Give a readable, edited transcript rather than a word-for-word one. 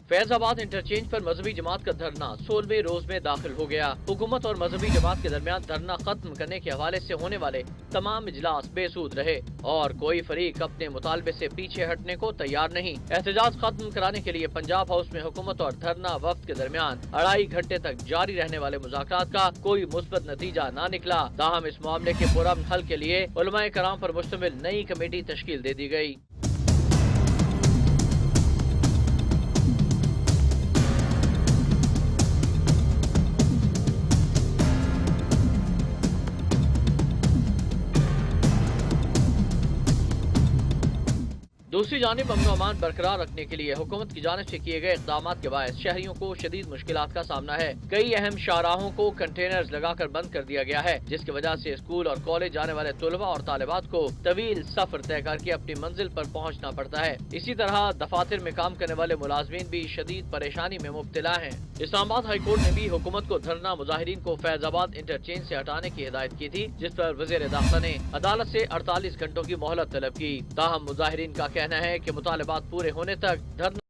फैज आबाद इंटरचेंज पर मजहबी जमात का धरना 16वें रोज में दाखिल हो गया। हुकूमत और मजहबी जमात के दरमियान धरना खत्म करने के हवाले से होने वाले तमाम इजलास बेसूद रहे और कोई फरीक अपने मुतालबे से पीछे हटने को तैयार नहीं। एहतजाज खत्म कराने के लिए पंजाब हाउस में हुकूमत और धरना वक्त के दरमियान 2.5 घंटे तक जारी रहने वाले मुज़ाकरात का कोई मुस्बत नतीजा न निकला। ताहम इस मामले के पुरअमन हल के लिए उलमाए कराम पर मुश्तमिल नई कमेटी तश्कील दे दी गई। दूसरी जानिब अमन अमान बरकरार रखने के लिए हुकूमत की जानिब से किए गए इक़दाम के बायस शहरियों को शदीद मुश्किलात का सामना है। कई अहम शाहराहों को कंटेनर्स लगाकर बंद कर दिया गया है, जिसकी वजह से स्कूल और कॉलेज जाने वाले तुलबा और तालिबात को तवील सफर तय करके अपनी मंजिल पर पहुँचना पड़ता है। इसी तरह दफातर में काम करने वाले मुलाजमीन भी शदीद परेशानी में मुब्तला है। इस्लामाबाद हाई कोर्ट ने भी हुकूमत को धरना मुजाहिरीन को फैजाबाद इंटरचेंज से हटाने की हिदायत की थी, जिस पर वज़ीर दाखिला ने अदालत से 48 घंटों की मोहलत तलब की। ताहम मुजाहिरीन का कहना है कि मुतालबात पूरे होने तक धरना